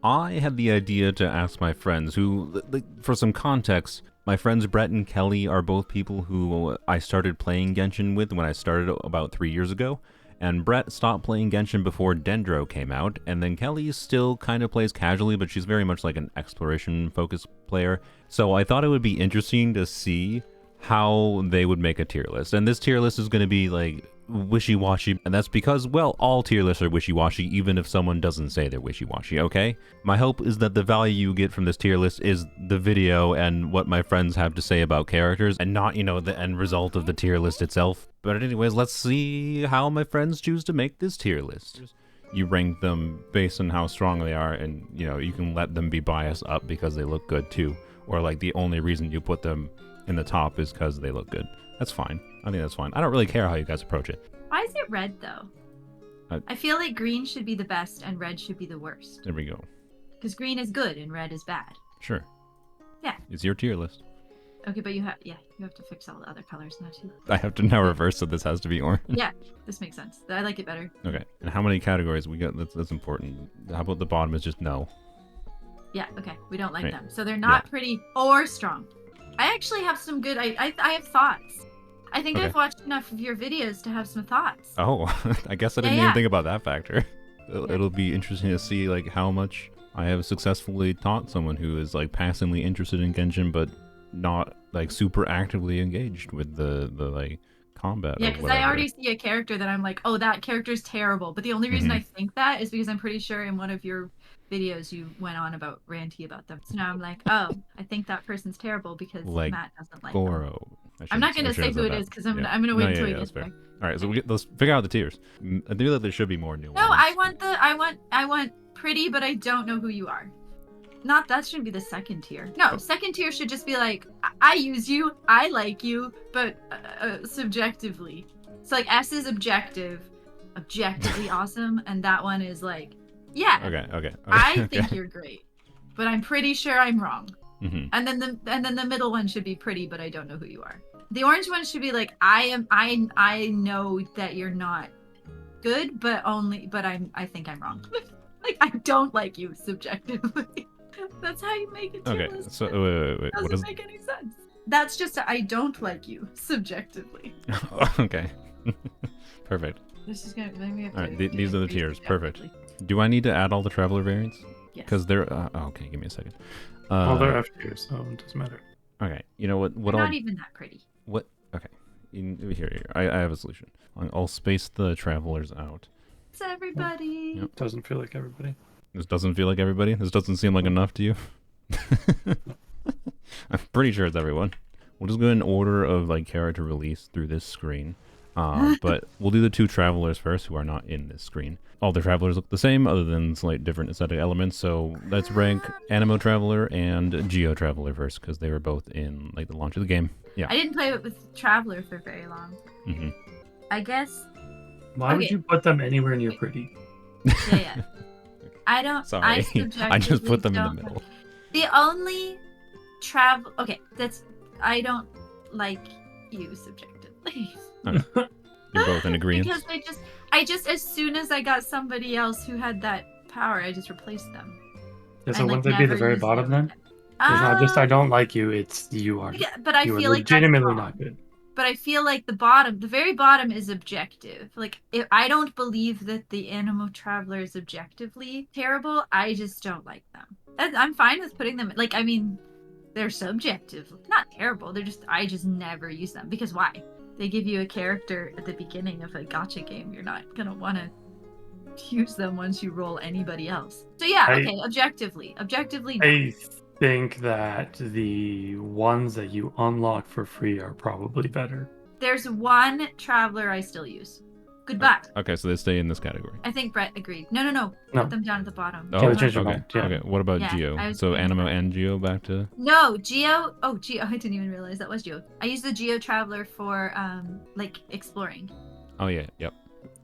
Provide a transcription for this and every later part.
I had the idea to ask my friends who, like, for some context, my friends Brett and Kelly are both people who I started playing Genshin with when I started about 3 years ago. And Brett stopped playing Genshin before Dendro came out, and then Kelly still kind of plays casually, but she's very much like an exploration-focused player. So I thought it would be interesting to see how they would make a tier list. And this tier list is going to be like wishy-washy, and that's because, well, all tier lists are wishy-washy, even if someone doesn't say they're wishy-washy, okay? My hope is that the value you get from this tier list is the video and what my friends have to say about characters, and not, you know, the end result of the tier list itself. But anyways, let's see how my friends choose to make this tier list. You rank them based on how strong they are, and, you know, you can let them be biased up because they look good too, or like the only reason you put them in the top is because they look good. That's fine. I think that's fine. I don't really care how you guys approach it. Why is it red, though? I feel like green should be the best and red should be the worst. There we go. Because green is good and red is bad. Sure. Yeah. It's your tier list. Okay, but you have to fix all the other colors now, too. I have to now reverse, so this has to be orange. Yeah, this makes sense. I like it better. Okay. And how many categories we got? That's important. How about the bottom is just no? Yeah, okay. We don't like them. So they're not pretty or strong. I actually have some good... I have thoughts. I think I've watched enough of your videos to have some thoughts. Oh, I guess I didn't even think about that factor. It'll be interesting to see like how much I have successfully taught someone who is like passively interested in Genshin, but not like super actively engaged with the like combat. Yeah, because I already see a character that I'm like, oh, that character's terrible. But the only reason I think that is because I'm pretty sure in one of your videos you went on about ranty about them. So now I'm like, oh, I think that person's terrible because like Matt doesn't like Gorou. them. I'm not gonna say who it is because I'm gonna wait until we get there. All right, so let's figure out the tiers. I feel like there should be more new ones. No, I want pretty, but I don't know who you are. Not that shouldn't be the second tier. No, second tier should just be like, I use you, I like you, but subjectively. So like S is objectively awesome, and that one is like, yeah. Okay. I think you're great, but I'm pretty sure I'm wrong. And then the middle one should be pretty, but I don't know who you are. The orange one should be like, I know that you're not good, but I think I'm wrong. Like I don't like you subjectively. That's how you make it. Okay, so wait. Doesn't make any sense. That's just I don't like you subjectively. Okay. Perfect. This is gonna. Maybe all right, these are the tiers. Perfect. Do I need to add all the traveler variants? Yes. Because they're okay. Give me a second. Well, they're F tiers, so it doesn't matter. Okay. You know what? They're not even that pretty. What? Okay. Here. I have a solution. I'll space the travelers out. It's everybody. Yep. Doesn't feel like everybody. This doesn't feel like everybody? This doesn't seem like enough to you? I'm pretty sure it's everyone. We'll just go in order of like character release through this screen. But we'll do the two travelers first who are not in this screen. All the travelers look the same other than slight different aesthetic elements. So let's rank Anemo Traveler and Geo Traveler first because they were both in like the launch of the game. Yeah. I didn't play with Traveler for very long. I guess. Why would you put them anywhere near pretty? Yeah. I don't. Sorry. I just put them in the middle. The only I don't like you subjectively. You're both in agreement. Because I just as soon as I got somebody else who had that power, I just replaced them. Yeah, so wouldn't they be the very bottom then? It's not just I don't like you, it's you are. Yeah, but I feel like legitimately not good. But I feel like the very bottom is objective. Like, if I don't believe that the Anemo Traveler is objectively terrible, I just don't like them. I'm fine with putting them, like, I mean, they're subjective. Not terrible, I just never use them. Because why? They give you a character at the beginning of a gacha game. You're not going to want to use them once you roll anybody else. So yeah, okay, objectively. No. I think that the ones that you unlock for free are probably better. There's one Traveler I still use. Goodbye. Okay, so they stay in this category. I think Brett agreed. No. Put them down at the bottom. Oh, okay. What about Geo? So Anemo and Geo back to... No, Geo... Oh, Geo. I didn't even realize that was Geo. I use the Geo Traveler for, like, exploring. Oh, yeah. Yep.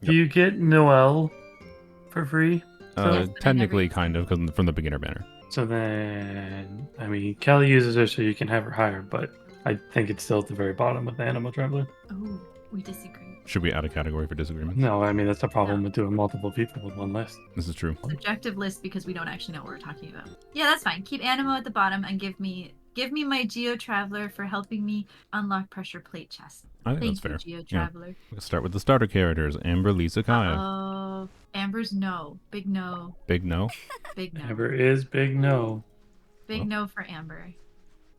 Do you get Noelle for free? Yes, technically, kind of, because from the beginner banner. So then, I mean, Kelly uses her so you can have her higher, but I think it's still at the very bottom with the Anemo Traveler. Oh, we disagree. Should we add a category for disagreements? No, I mean that's the problem with doing multiple people with one list. This is true. Subjective list because we don't actually know what we're talking about. Yeah, that's fine. Keep Anemo at the bottom and give me my Geo Traveler for helping me unlock pressure plate chests. I think Thank that's you, fair. Geo Traveler. Let's start with the starter characters. Amber, Lisa, Kaeya. Oh, Amber's no. Big no. Big no. Big no. Amber is big no. Big no for Amber.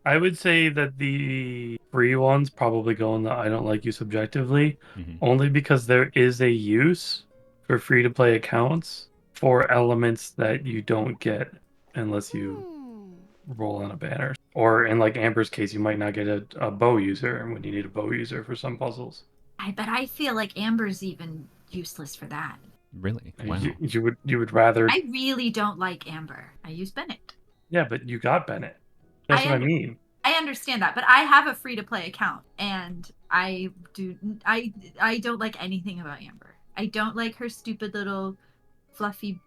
I would say that the free ones probably go in the I don't like you subjectively, only because there is a use for free to play accounts for elements that you don't get unless you roll on a banner. Or in like Amber's case, you might not get a bow user when you need a bow user for some puzzles. But I feel like Amber's even useless for that. Really? Wow. You would rather. I really don't like Amber. I use Bennett. Yeah, but you got Bennett. That's what I mean. I understand that, but I have a free to play account, and I don't like anything about Amber. I don't like her stupid little fluffy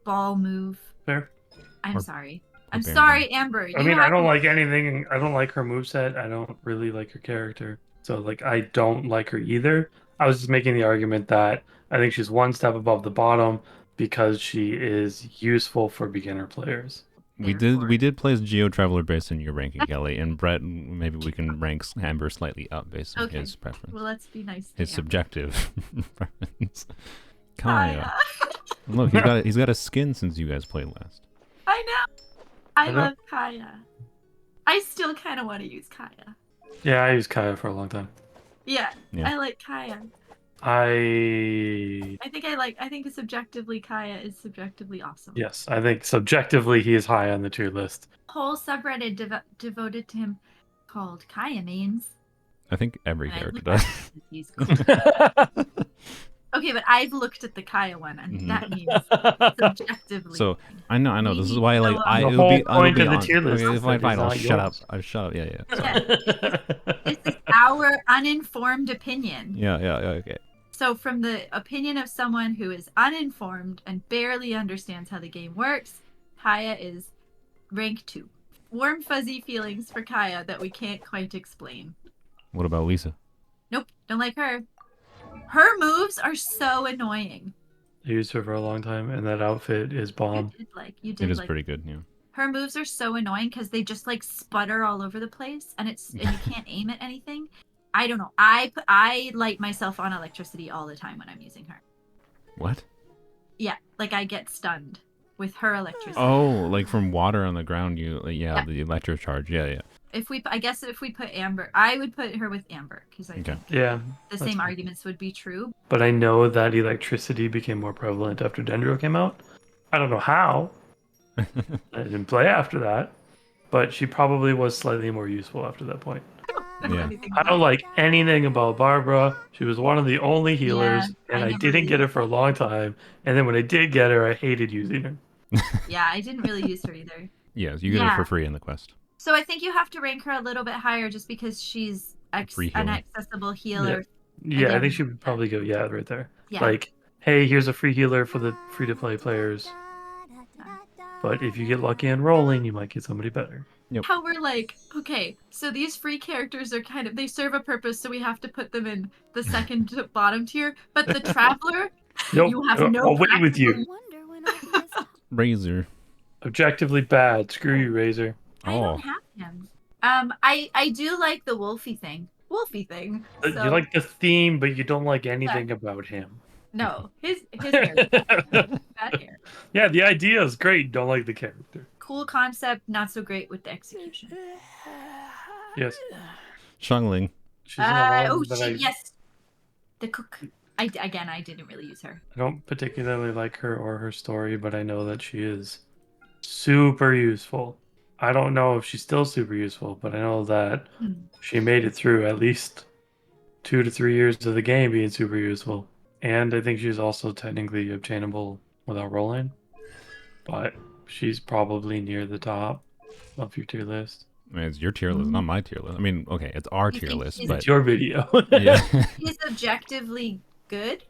ball move. Fair. I'm sorry. I'm sorry, Amber. I mean, I don't like anything. I don't like her moveset. I don't really like her character. So, like, I don't like her either. I was just making the argument that I think she's one step above the bottom because she is useful for beginner players. We did place Geo Traveler based on your ranking, Kelly, and Brett, maybe we can rank Amber slightly up based on his preference. Well, let's be nice to his Amber. Subjective preference. Kaeya. Look, he's got a skin since you guys played last. I know. I love Kaeya. I still kind of want to use Kaeya. Yeah, I used Kaeya for a long time. Yeah. I like Kaeya. I think subjectively Kaeya is subjectively awesome. Yes, I think subjectively he is high on the tier list. Whole subreddit devoted to him called Kaeya mains. I think every character does. He's cool. Okay, but I've looked at the Kaeya one, and that means subjectively. So I know. This is why the whole point of the tier list. Okay, fine. I'll shut up. I'll shut up. Yeah. This is our uninformed opinion. Yeah. Okay. So from the opinion of someone who is uninformed and barely understands how the game works, Kaeya is rank 2. Warm fuzzy feelings for Kaeya that we can't quite explain. What about Lisa? Nope, don't like her. Her moves are so annoying. I used her for a long time, and that outfit is bomb. It is pretty good, yeah. Her moves are so annoying because they just like sputter all over the place, and you can't aim at anything. I don't know. I light myself on electricity all the time when I'm using her. What? Yeah, like I get stunned with her electricity. Oh, like from water on the ground, the electric charge. Yeah. If we put Amber, I would put her with Amber because I think the same arguments would be true. But I know that electricity became more prevalent after Dendro came out. I don't know how. I didn't play after that, but she probably was slightly more useful after that point. I don't like anything about Barbara. She was one of the only healers, and I didn't get her for a long time. And then when I did get her, I hated using her. Yeah, I didn't really use her either. Yes, you get her for free in the quest. So I think you have to rank her a little bit higher just because she's an accessible healer. Yeah, I think she would probably go, right there. Yeah. Like, hey, here's a free healer for the free-to-play players. But if you get lucky and rolling, you might get somebody better. Yep. How we're like, okay, so these free characters are they serve a purpose, so we have to put them in the second to bottom tier. But the Traveler, you have no I'll wait with you. Razor. Objectively bad. Screw you, Razor. I don't have him. I do like the Wolfie thing. So... You like the theme, but you don't like anything about him. No, his hair. Bad hair. Yeah, the idea is great. Don't like the character. Cool concept, not so great with the execution. Yes. Xiangling. Yes. The cook. I didn't really use her. I don't particularly like her or her story, but I know that she is super useful. I don't know if she's still super useful, but I know that she made it through at least 2 to 3 years of the game being super useful. And I think she's also technically obtainable without rolling. But she's probably near the top of your tier list. I mean, it's your tier list, not my tier list. I mean, okay, it's our tier list, but... It's your video. Yeah. She's objectively good?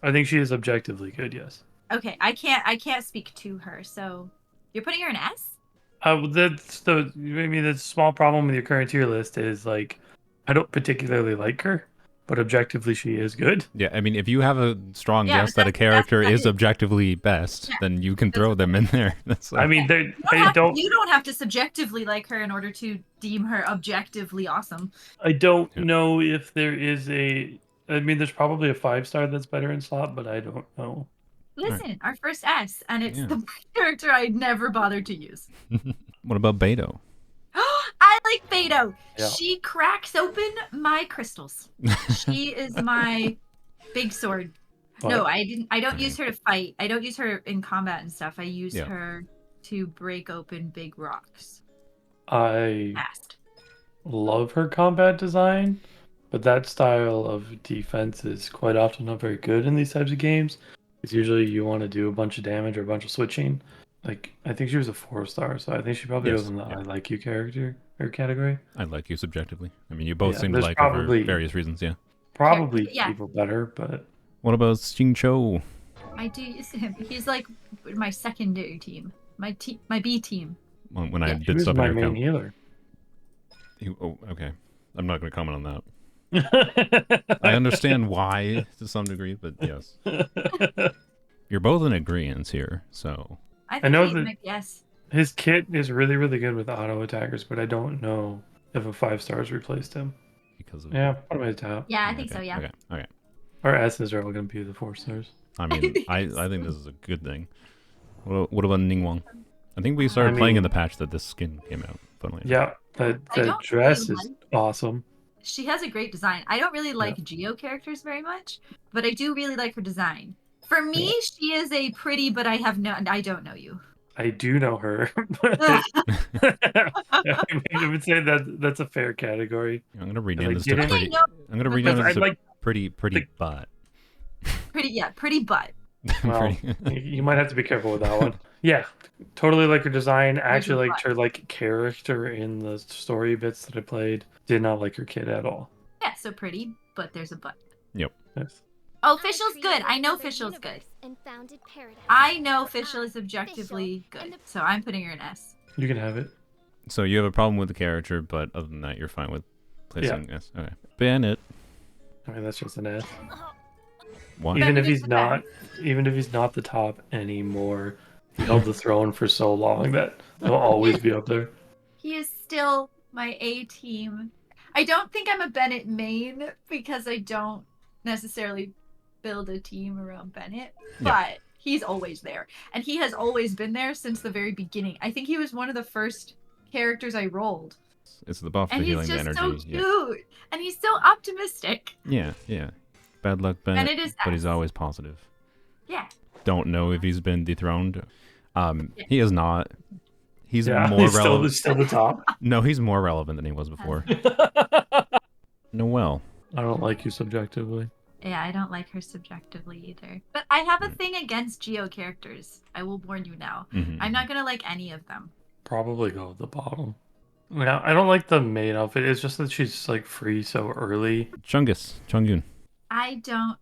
I think she is objectively good, yes. Okay, I can't speak to her, so... You're putting her in S? The small problem with your current tier list is, like, I don't particularly like her. but objectively she is good. Yeah, I mean, if you have a strong Yeah, guess but that a that's character what is it is. objectively best, Yeah, then you can that's throw what them in there. That's I like, mean, they You don't have to subjectively like her in order to deem her objectively awesome. I don't Yeah. know if there is a. I mean, there's probably a 5-star that's better in slot, but I don't know. Listen, our first S, and it's Yeah. the character I never bothered to use. what about Beidou? I like Beidou. Yeah. She cracks open my crystals. She is my big sword. But No, I don't use her to fight. I don't use her in combat and stuff. I use Yeah. her to break open big rocks. I Fast. love her combat design, but that style of defense is quite often not very good in these types of games. It's usually you want to do a bunch of damage or a bunch of switching. Like, I think she was a 4-star, so I think she probably Yes, goes in the yeah. I like you character or category. I like you subjectively. I mean, you both Yeah, seem to there's like her for probably- various reasons, yeah. Probably Yeah. people better, but What about Xingqiu? I do use him. He's like my secondary team. My B team. When I Yeah. he did was stuff in my your main account. healer. Oh, okay. I'm not going to comment on that. I understand why to some degree, but yes. You're both in agreement here, so... I think know he that- might yes. His kit is really, really good with auto attackers, but I don't know if a 5-star's replaced him. Because of... Yeah, put him at the top. Yeah, I think okay, so, yeah. Okay. Our S's are all going to be the 4-stars. I mean, I think this is a good thing. What about Ningguang? I think we started playing in the patch that this skin came out. Funnily enough. Yeah, I that don't dress really is awesome. She has a great design. I don't really like Geo characters very much, but I do really like her design. For me, she is a pretty, but I don't know you. I do know her. I would say that that's a fair category. I'm gonna rename I this to didn't- pretty. I know- I'm gonna Because rename I this to like pretty the- butt. Pretty butt. Well, you might have to be careful with that one. Yeah, totally like her design. Actually liked her like character in the story bits that I played. Did not like her kid at all. Yeah, so pretty, but there's a butt. Yep. Yes. Oh, Fischl's good. I know Fischl's good. I know Fischl is objectively good, so I'm putting her in S. You can have it. So you have a problem with the character, but other than that, you're fine with placing S. Okay. Bennett. I mean, that's just an S. What? Even if Bennett's he's not the top anymore, he held the throne for so long that he'll always be up there. He is still my A team. I don't think I'm a Bennett main because I don't necessarily build a team around Bennett, but he's always there. And he has always been there since the very beginning. I think he was one of the first characters I rolled. It's the buff, the And he's healing, the just energy. so cute. And he's so optimistic. Yeah. Bad luck, Bennett. And it is but he's S. always positive. Yeah. Don't know if he's been dethroned. He is not. He's Yeah, more he's relevant. still the top. No, he's more relevant than he was before. Noelle. I don't like you subjectively. Yeah, I don't like her subjectively either. But I have a thing against Geo characters. I will warn you now. Mhm. I'm not going to like any of them. Probably go with the bottom. Yeah, I don't like the main outfit. It's just that she's like free so early. Chongyun. I don't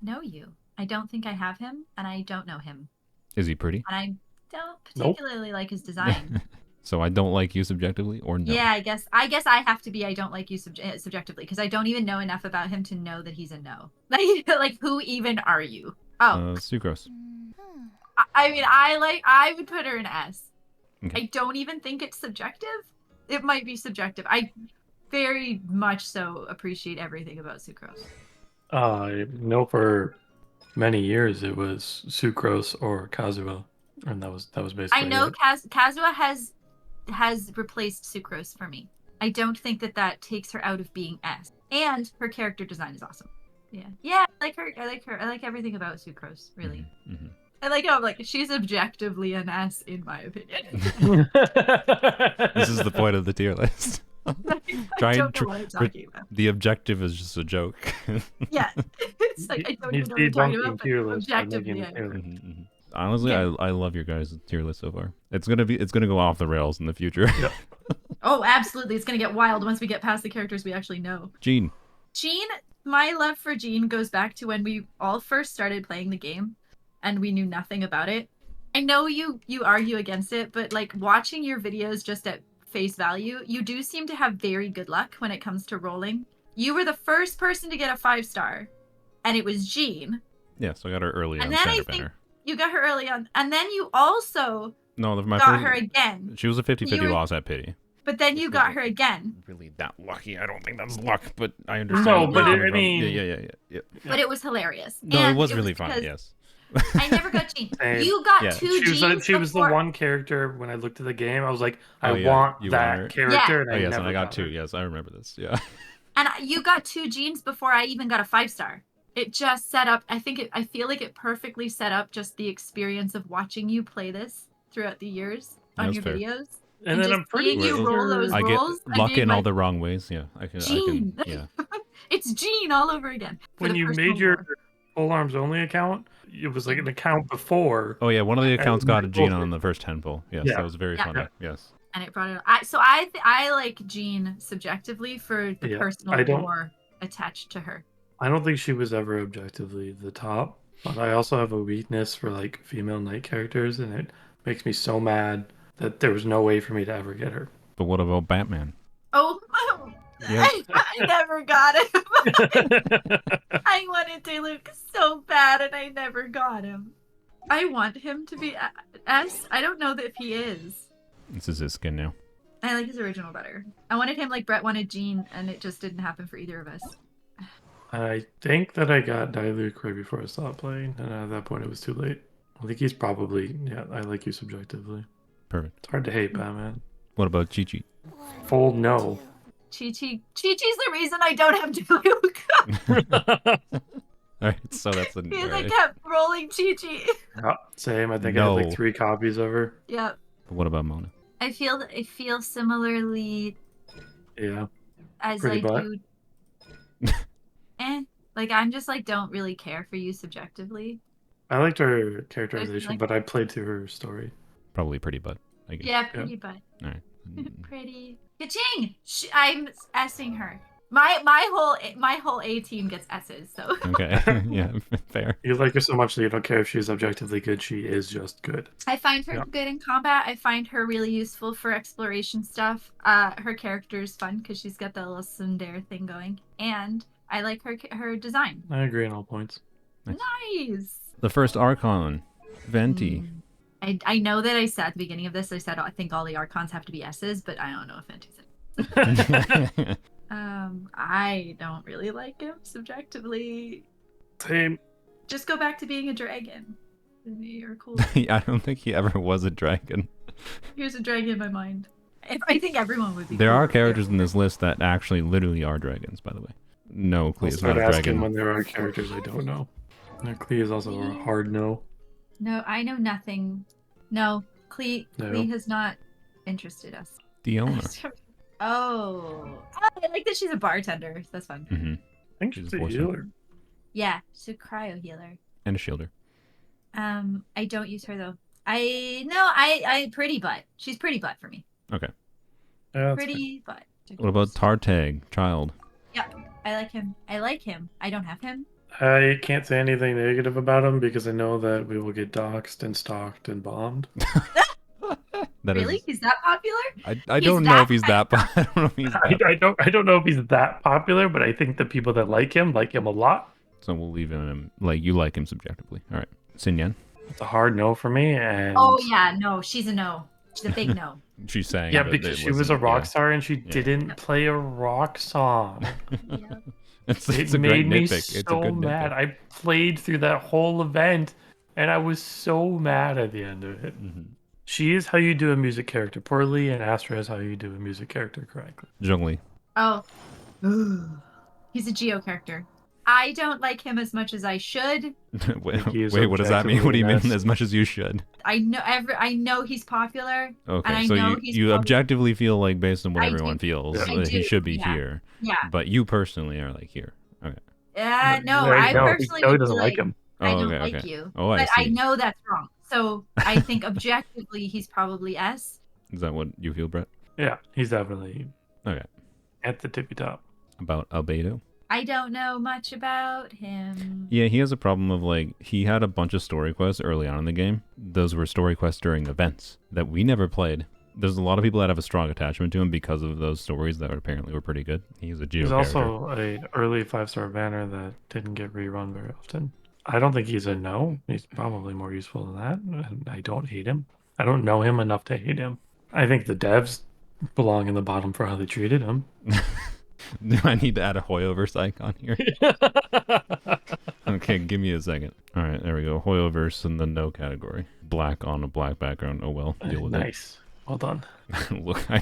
know you. I don't think I have him, and I don't know him. Is he pretty? And I don't Nope. particularly like his design. So I don't like you subjectively, or no? Yeah, I guess I have to be I don't like you subjectively because I don't even know enough about him to know that he's a no. Like who even are you? Oh, Sucrose. I mean I would put her in S. Okay. I don't even think it's subjective. It might be subjective. I very much so appreciate everything about Sucrose. I know for many years it was Sucrose or Kazuha, and that was basically. I know it. Kazuha has replaced Sucrose for me. I don't think that takes her out of being S. And her character design is awesome. Yeah, I like her. I like everything about Sucrose. Really, Mhm. I like how she's objectively an S in my opinion. This is the point of the tier list. I don't know what I'm talking about. The objective is just a joke. Yeah, it's like I don't He's even know what I'm talking debunking about. tier But lists by objectively, making I a tier list. Honestly, Yeah. I love your guys' tier list so far. It's gonna go off the rails in the future. Oh, absolutely, it's gonna get wild once we get past the characters we actually know. Jean. Jean, my love for Jean goes back to when we all first started playing the game and we knew nothing about it. I know you argue against it, but like watching your videos just at face value, you do seem to have very good luck when it comes to rolling. You were the first person to get a 5-star, and it was Jean. Yeah, so I got her early And on then I Standard think Banner. you got her early on, and then you also No, my got first, her again. She was a 50-50 You were- loss at Pity. But then you got her again. Really that lucky? I don't think that's luck, but I understand. No, where but you're I coming from. mean- Yeah. But it was hilarious. No, And it was really fun. because Yes. I never got Jean. Same. You got Yeah. 2 Jeans. She was the before- one character when I looked at the game. I was like, I Oh, yeah, want you that want her. character, and Oh I yes, never and I got her. 2. Yes, I remember this. Yeah. And you got 2 Jeans before I even got a 5-star. It just set up. I feel like it perfectly set up just the experience of watching you play this throughout the years on That's your fair. videos. And then just I'm pretty seeing you roll those I get rolls. luck being in all like, the wrong ways. Yeah, I can. Jean. Yeah. It's Jean all over again. for when the you personal made your lore. full arms only account, it was like an account before. Oh yeah, one of the accounts And got a Jean both- on the first 10 pull. Yes, Yeah. that was very Yeah. funny. Yeah. Yes. And it brought it. I like Jean subjectively for the Yeah, personal I don't- lore attached to her. I don't think she was ever objectively the top, but I also have a weakness for like female knight characters, and it makes me so mad that there was no way for me to ever get her. But what about Batman? Oh, Yeah. I never got him. I wanted Diluc so bad, and I never got him. I want him to be S. I don't know that if he is. This is his skin now. I like his original better. I wanted him like Brett wanted Jean, and it just didn't happen for either of us. I think that I got Diluc right before I stopped playing, and at that point it was too late. I think he's probably, yeah, I like you subjectively. Perfect. It's hard to hate Batman. What about Qiqi? Full no. Qiqi's the reason I don't have Diluc. All right, so that's a. Because all I right. kept rolling Qiqi. Yeah, same. I think I No. had like 3 copies of her. Yep. But what about Mona? I feel similarly Yeah. as Pretty I butt. do. Like I'm just like don't really care for you subjectively. I liked her characterization, like- but I played through her story. Probably pretty butt, I guess. Yeah, pretty butt. All right. Pretty. Ka-ching! I'm S-ing her. My whole A team gets S's. So Okay. Yeah. Fair. You like her so much that you don't care if she's objectively good. She is just good. I find her Yeah. good in combat. I find her really useful for exploration stuff. Her character is fun because she's got that little tsundere thing going, and I like her design. I agree on all points. Nice. The first Archon, Venti. I know that I said at the beginning of this, I said I think all the Archons have to be S's, but I don't know if Venti's it. I don't really like him subjectively. Same. Just go back to being a dragon. You're cool. I don't think he ever was a dragon. Here's a dragon in my mind. I think everyone would be. There cool are with characters in this list that actually literally are dragons, by the way. No, I'll Klee is start not a asking dragon. when there are characters I don't know. Klee is also a hard no. No, I know nothing. No, Klee No. has not interested us. Diona. Oh, I like that she's a bartender. That's fun. Mm-hmm. I think She's she's a a voice healer. Yeah, she's a cryo healer. And a shielder. I don't use her though. I pretty butt. She's pretty butt for me. Okay. Yeah, that's Pretty butt. What about Tartag, child? I like him. I don't have him. I can't say anything negative about him because I know that we will get doxxed and stalked and bombed. That is- Really? He's that popular? I He's don't know that if he's that. I don't know if he's that. I don't know if he's that popular, but I think the people that like him a lot. So we'll leave him. Like you like him subjectively. All right. Xinyan. It's a hard no for me. And Oh yeah, no, she's a no. She's a big no. She's saying. yeah, that because it she was a wasn't- rock yeah. star and she Yeah. didn't play a rock song. Yeah. It's It a made great me nitpick. It's a so good mad. nitpick. I played through that whole event and I was so mad at the end of it. Mhm. She is how you do a music character poorly, and Astra is how you do a music character correctly. Zhongli. Oh. He's a Geo character. I don't like him as much as I should. wait, He is what does that mean? What do you mean? objectively As much as you should. I know he's popular. Okay, And I so know you he's you probably- objectively feel like based on what I everyone do. feels, Yeah. I he do, should be yeah. here. Yeah. But you personally are like here. Okay. No, There you I go. personally Kelly would doesn't be like him. I Oh, don't okay, like okay. you. Oh, I but I see. know that's wrong. So I think objectively he's probably S. Is that what you feel, Brett? Yeah, he's definitely Okay. at the tippy top. About Albedo? I don't know much about him. Yeah, he has a problem of like he had a bunch of story quests early on in the game. Those were story quests during events that we never played. There's a lot of people that have a strong attachment to him because of those stories that apparently were pretty good. He's a Geo He's character. also an early 5-star banner that didn't get rerun very often. I don't think he's a no. He's probably more useful than that. And I don't hate him. I don't know him enough to hate him. I think the devs belong in the bottom for how they treated him. Do I need to add a Hoyoverse icon here? Okay, give me a second. All right, there we go. Hoyoverse in the no category. Black on a black background. Oh well, deal with Nice. Well done. it. Look, I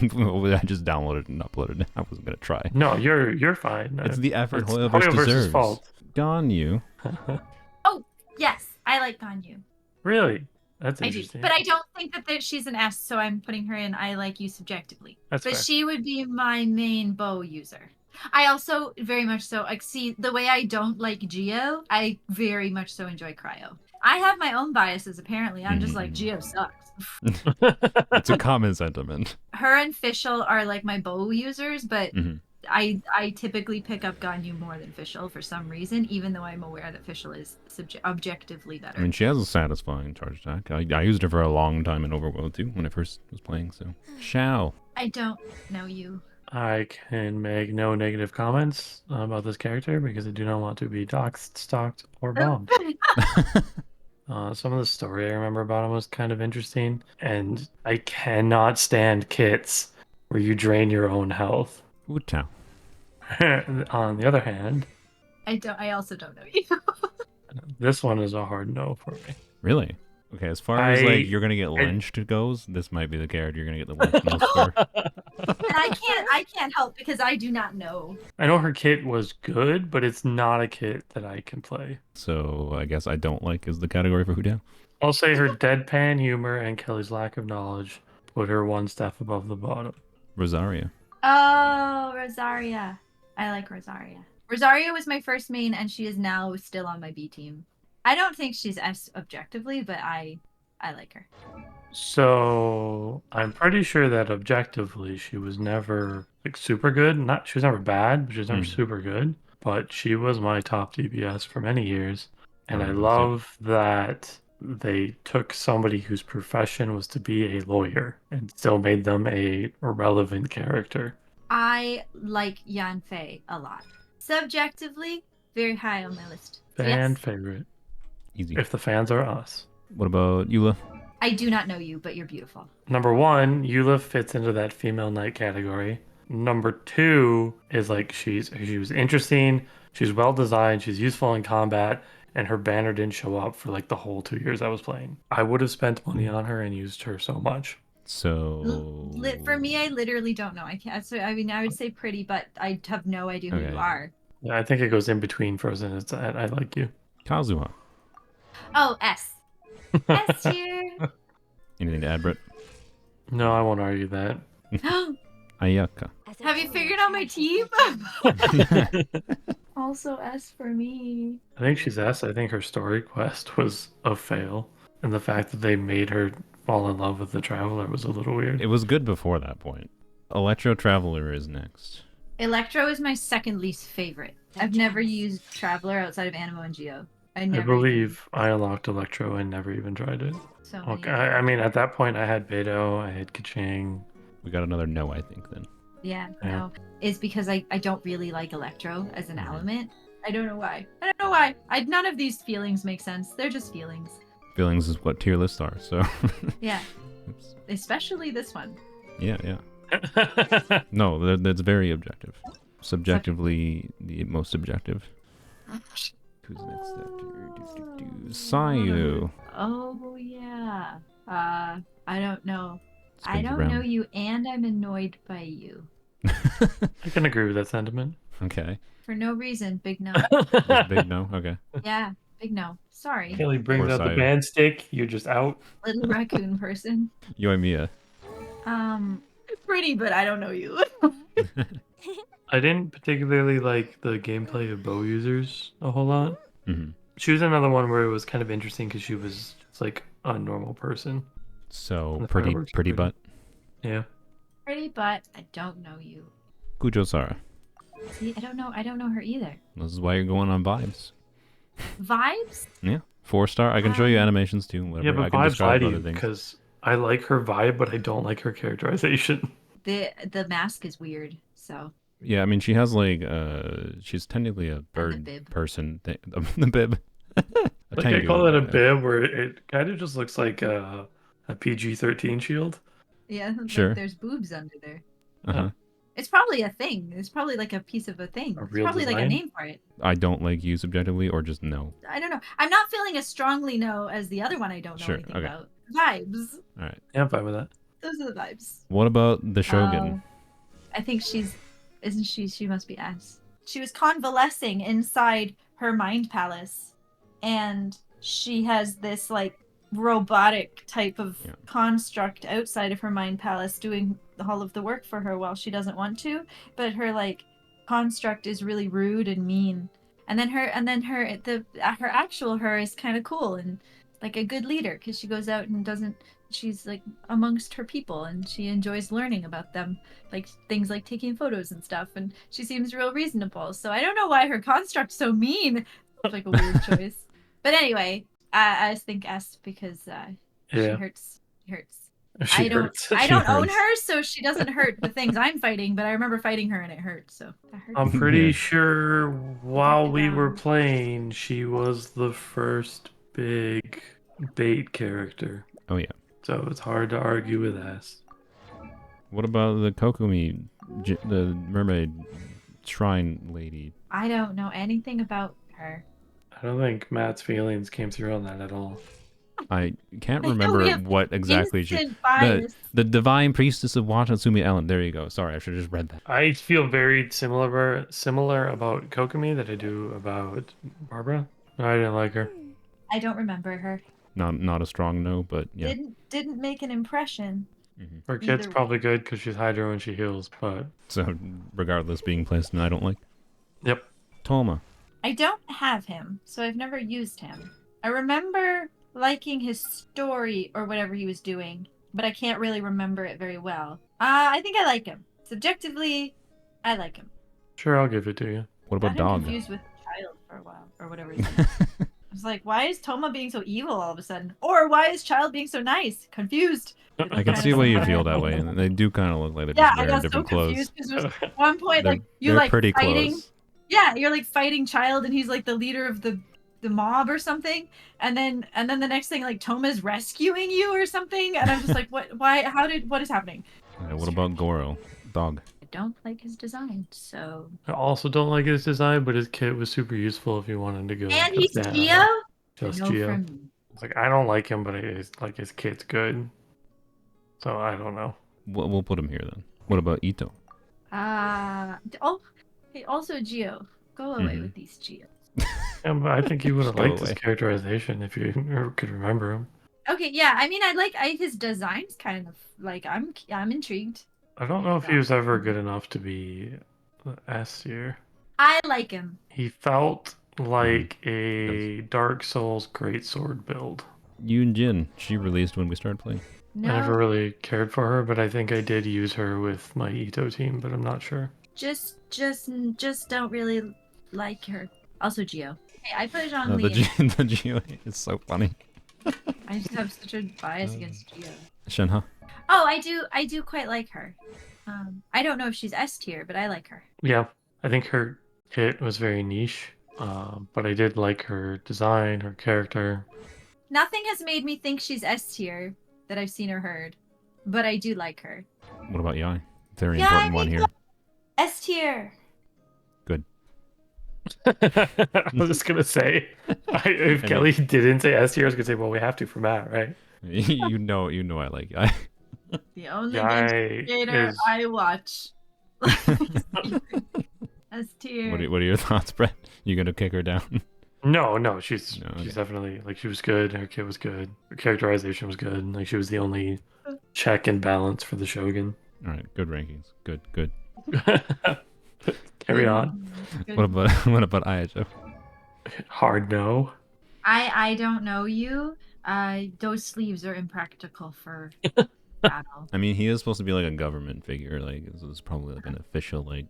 just downloaded and uploaded it. I wasn't gonna try. No, you're fine. It's the effort It's Hoyoverse Hoyoverse's deserves. fault. Ganyu. Oh, yes. I like Ganyu. Really? That's I do. interesting. But I don't think that she's an S, so I'm putting her in I like you subjectively. That's But fair. she would be my main bow user. I also very much so, like, see, the way I don't like Geo, I very much so enjoy Cryo. I have my own biases, apparently. I'm just like, Geo sucks. It's a common sentiment. Her and Fischl are like my bow users, but Mhm. I typically pick up Ganyu more than Fischl for some reason, even though I'm aware that Fischl is objectively better. I mean, she has a satisfying charge attack. I used her for a long time in Overworld too when I first was playing. So, Xiao. I don't know you. I can make no negative comments about this character because I do not want to be doxxed, stalked, or bombed. Some of the story I remember about him was kind of interesting, and I cannot stand kits where you drain your own health. Wu Tao. On the other hand, I also don't know you. this one is a hard no for me. Really? Okay, as far as like you're gonna get lynched goes, this might be the character you're gonna get the lynched most for. And I can't help because I do not know. I know her kit was good, but it's not a kit that I can play. So I guess I don't like is the category for Wu Tao. I'll say her deadpan humor and Kelly's lack of knowledge put her one step above the bottom. Rosaria. Oh, Rosaria. I like Rosaria. Rosaria was my first main, and she is now still on my B team. I don't think she's S objectively, but I like her. So I'm pretty sure that objectively she was never like super good. She was never bad, but she was never super good. But she was my top DPS for many years. And I love that they took somebody whose profession was to be a lawyer and still made them a relevant character. I like Yanfei a lot. Subjectively, very high on my list. Fan favorite. Easy. If the fans are us. What about Eula? I do not know you, but you're beautiful. Number one, Eula fits into that female knight category. Number two is like she was interesting, she's well designed, she's useful in combat, and her banner didn't show up for like the whole 2 years I was playing. I would have spent money on her and used her so much. So For me, I literally don't know. I can't. So I mean, I would say pretty, but I have no idea who you are. Yeah, I think it goes in between Frozen. It's I like you. Kazuha. Oh, S. S tier. Anything to add, Britt? No, I won't argue that. Ayaka. Have you figured out my team? Also S for me. I think she's S. I think her story quest was a fail. And the fact that they made her fall in love with the Traveler was a little weird. It was good before that point. Electro Traveler is next. Electro is my second least favorite. I've never used Traveler outside of Anemo and Geo. I believe I unlocked Electro and never even tried it. So okay, I mean, at that point, I had Beidou, I had Keqing. We got another no, I think, then. Yeah, no. It's because I don't really like Electro as an element. I don't know why. None of these feelings make sense. They're just feelings. Feelings is what tier lists are, so. Yeah. Oops. Especially this one. Yeah. No, that's very objective. Subjectively, the most objective. Who's next after? Sayu. Oh, yeah. I don't know. I Spins don't around. know you, and I'm annoyed by you. I can agree with that sentiment. Okay. For no reason, big no. Just big no? Okay. Yeah, big no. Sorry, Kelly brings Poor out the Sayu. band stick, you're just out. little raccoon person. Yoimiya. Pretty, but I don't know you. I didn't particularly like the gameplay of bow users a whole lot. Mm-hmm. She was another one where it was kind of interesting because she was just like a normal person. So, The pretty fireworks are pretty pretty. butt. Yeah. Pretty, but I don't know you. Kujo Sara. See, I don't know her either. This is why you're going on vibes. Vibes? Yeah. 4-star. I can show you animations too. Whatever. Yeah, but I can vibes lie describe to other you things. because I like her vibe, but I don't like her characterization. The mask is weird, so. Yeah, I mean, she has like, she's technically a And the bird bib. person. The bib. A Like I tengu, call it a yeah. bib, where it kind of just looks like a PG-13 shield. Yeah, Sure. like there's boobs under there. Uh-huh. It's probably a thing. It's probably like a piece of a thing. A It's real probably like a design? name for it. I don't like you subjectively, or just no. I don't know. I'm not feeling as strongly no as the other one I don't know Sure, anything okay. about. Vibes. All right. Yeah, I'm fine with that. Those are the vibes. What about the Shogun? I think isn't she? She must be S. She was convalescing inside her mind palace, and she has this like robotic type of construct outside of her mind palace doing all of the work for her while she doesn't want to, but her like construct is really rude and mean. And then her actual her is kind of cool and like a good leader because she goes out and she's like amongst her people and she enjoys learning about them, like things like taking photos and stuff, and she seems real reasonable. So I don't know why her construct's so mean. It's like a weird choice. But anyway, I think S because she hurts. She hurts. I She don't own hurts. her, so she doesn't hurt the things I'm fighting, but I remember fighting her and it hurt, so that hurts. I'm pretty Yeah. sure while we were down. playing, she was the first big bait character. Oh yeah. So it's hard to argue with S. What about the Kokomi, the mermaid shrine lady? I don't know anything about her. I don't think Matt's feelings came through on that at all. I can't I know remember we have what exactly she. Instant bias. The divine priestess of Watatsumi Island. There you go. Sorry, I should have just read that. I feel very similar about Kokomi that I do about Barbara. I didn't like her. I don't remember her. Not a strong no, but yeah. Didn't make an impression. Her kit's Either probably good because she's Hydro and she heals, but So regardless, being placed, and I don't like. yep. Thoma. I don't have him, so I've never used him. I remember liking his story or whatever he was doing, but I can't really remember it very well. I think I like him. Subjectively, I like him. Sure, I'll give it to you. What I about got dog? confused with Child for a while, or whatever his name is. I was like, why is Thoma being so evil all of a sudden? Or why is Child being so nice? Confused. I can see why you feel that way, and they do kind of look like they're Yeah, just I wearing got so different clothes. confused because there's one point They're, like you're they're like pretty fighting. close. Yeah, you're like fighting Child, and he's like the leader of the mob or something, and then the next thing like Thoma's rescuing you or something, and I'm just like, what? Why? What is happening? Okay, what about Gorou? Dog. I don't like his design, so. I also don't like his design, but his kit was super useful if you wanted to go. And he's down. Geo. Just No Geo. from me. It's like I don't like him, but like his kit's good. So I don't know. We'll put him here then. What about Itto? Hey, also Geo. Go away with these Geos. Yeah, but I think you would have Go liked his away. characterization if you could remember him. Okay, yeah. I mean, his design's kind of like I'm intrigued. I don't know if he was ever good enough to be S tier. I like him. He felt like a Dark Souls greatsword build. Yunjin. She released when we started playing. No, I never really cared for her, but I think I did use her with my Itto team, but I'm not sure. just don't really like her. Also Geo. Hey, I put Jean No, Li. the Geo is so funny. I just have such a bias against Geo. Shenhe. Oh, I do quite like her. I don't know if she's S tier, but I like her. Yeah, I think her kit was very niche, but I did like her design, her character. Nothing has made me think she's S tier that I've seen or heard, but I do like her. What about Yae? Very Yae important one here. Miko. S tier. Good. I was just gonna say, if Kelly didn't say S tier, I was gonna say, well, we have to for Matt, right? you know I like Yae. The only Yae gator is- I watch. S tier. What are your thoughts, Brett? You gonna kick her down? No, she's okay. definitely like she was good. Her kit was good. Her characterization was good. Like she was the only check and balance for the Shogun. All right, good rankings. Good. Carry on. Good. What about Ayato? Hard no. I don't know you. Those sleeves are impractical for battle. I mean, he is supposed to be like a government figure. Like, this is probably like an official, like,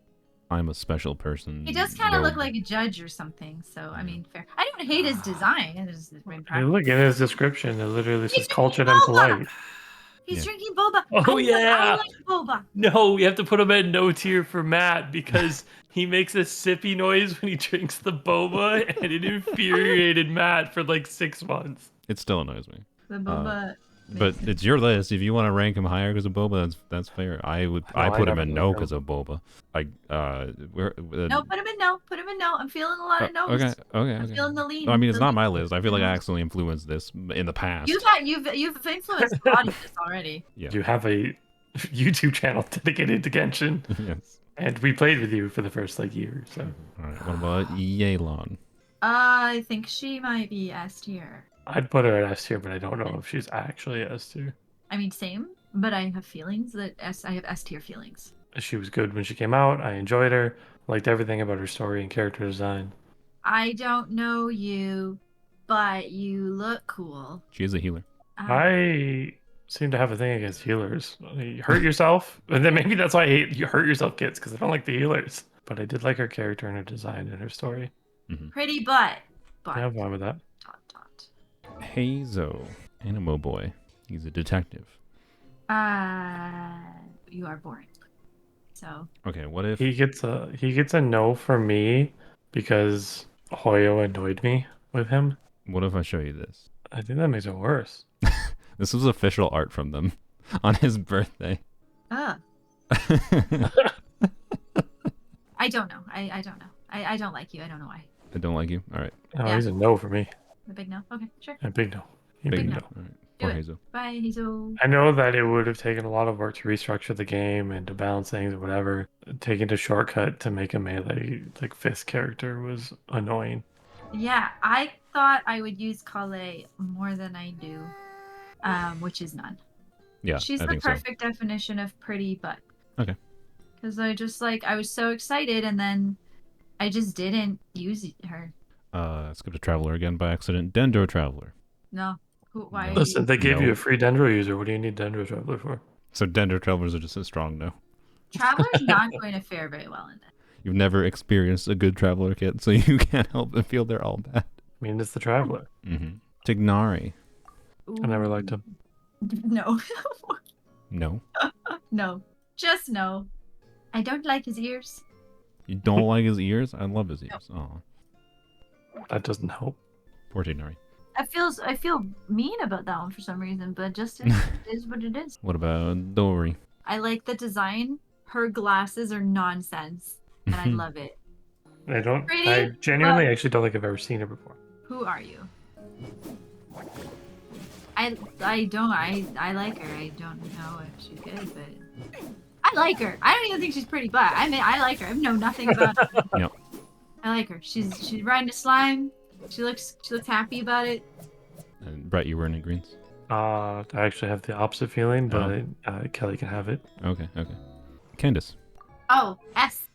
I'm a special person. He does kind of look robe. like a judge or something. So I mean, fair. I don't hate his design. It's Hey, look in his description. It literally says He's a cultured and Nova! polite. He's Yeah. drinking boba. Oh, yeah. I like boba. No, we have to put him at no tier for Matt because he makes a sippy noise when he drinks the boba, and it infuriated Matt for like 6 months. It still annoys me. The boba. But it's your list. If you want to rank him higher because of boba, that's fair. I put him never in would no know. because of boba. No, put him in no. Put him in no. I'm feeling a lot of no's. Okay. I'm feeling the lean. I mean, it's the not lean. my list. I feel like I accidentally influenced this in the past. You've influenced the audience already. Yeah. You have a YouTube channel dedicated to Genshin, Yes. and we played with you for the first like year. So All right. What about Yelan? I think she might be S tier. I'd put her at S tier, but I don't know if she's actually S tier. I mean, same, but I have feelings that I have S tier feelings. She was good when she came out. I enjoyed her. Liked everything about her story and character design. I don't know you, but you look cool. She is a healer. I seem to have a thing against healers. You hurt yourself, and then maybe that's why I hate you hurt yourself kids because I don't like the healers. But I did like her character and her design and her story. Pretty butt. I have fun with that. Dot. Heizou, Anemo boy. He's a detective. You are boring. So Okay, what if He gets a no from me because Hoyo annoyed me with him. I show you this? I think that makes it worse. This was official art from them on his birthday. I don't know. I don't know. I don't like you. I don't know why. I don't like you. All right. Oh, Yeah. he's a no for me. The big no. Okay, sure. A big no. Big no. no. All right. Do Poor it. Heizou. Bye, Heizou. I know that it would have taken a lot of work to restructure the game and to balance things or whatever. Taking the shortcut to make a melee like fifth character was annoying. Yeah, I thought I would use Kale more than I do, which is none. Yeah, She's I the think so. perfect definition of pretty butt. Okay. Because I was so excited and then I just didn't use her. Skipped a traveler again by accident. Dendro Traveler. No. Why? No. Listen, they gave No. you a free Dendro user. What do you need Dendro Traveler for? So Dendro Travelers are just a strong no. Traveler's not going to fare very well in this. You've never experienced a good traveler kit, so you can't help but feel they're all bad. I mean, it's the Traveler. Mm-hmm. Tighnari. I never liked him. No. No. No. Just no. I don't like his ears. You don't like his ears? I love his ears. Oh, That doesn't help. poor Tighnari. I feel mean about that one for some reason, but just it is what it is. What about Dori? I like the design. Her glasses are nonsense, and I love it. Pretty, I genuinely actually don't think I've ever seen her before. Who are you? I like her. I don't know if she's good, but I like her. I don't even think she's pretty, but I like her. I know nothing about her. Yep. I like her. She's riding a slime. She looks happy about it. And Brett, you were in agreement? I actually have the opposite feeling, but Kelly can have it. Okay. Candace. Oh, S.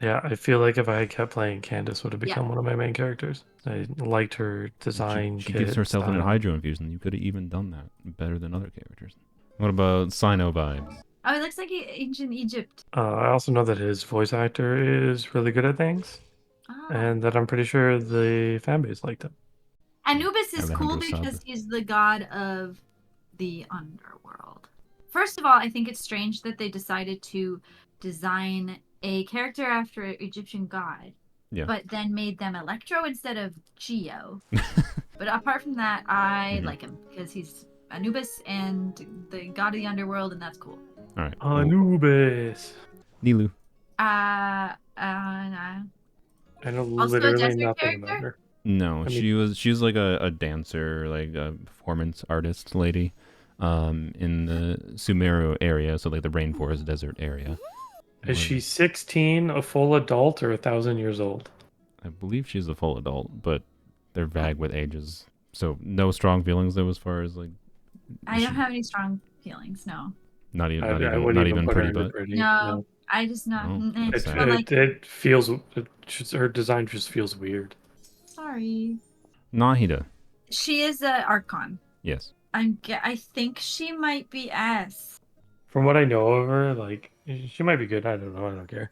Yeah, I feel like if I had kept playing, Candace would have become one of my main characters. I liked her design. She gives herself an hydro infusion. You could have even done that better than other characters. What about Cyno vibes? Oh, it looks like ancient Egypt. I also know that his voice actor is really good at things, Oh. and that I'm pretty sure the fan base liked him. Anubis is cool Alejandro because Sabe. he's the god of the underworld. First of all, I think it's strange that they decided to design a character after an Egyptian god, Yeah. but then made them Electro instead of Geo. But apart from that, I like him because he's Anubis and the god of the underworld, and that's cool. All right. Anubis. Nilou. Nah. I know Also a literally desert nothing about character? her. No, I she was like a dancer, like a performance artist lady, in the Sumeru area, so like the rainforest desert area. Is she 16, a full adult, or 1,000 years old? I believe she's a full adult, but they're vague with ages. So no strong feelings though, as far as like. I don't have any strong feelings. No. Not even, I not wouldn't even put her pretty, into but pretty. No. I just not. Oh, eh. sad. But, like, It feels. Her design just feels weird. sorry. Nahida. She is a Archon. Yes. I think she might be S. From what I know of her, like she might be good. I don't know. I don't care.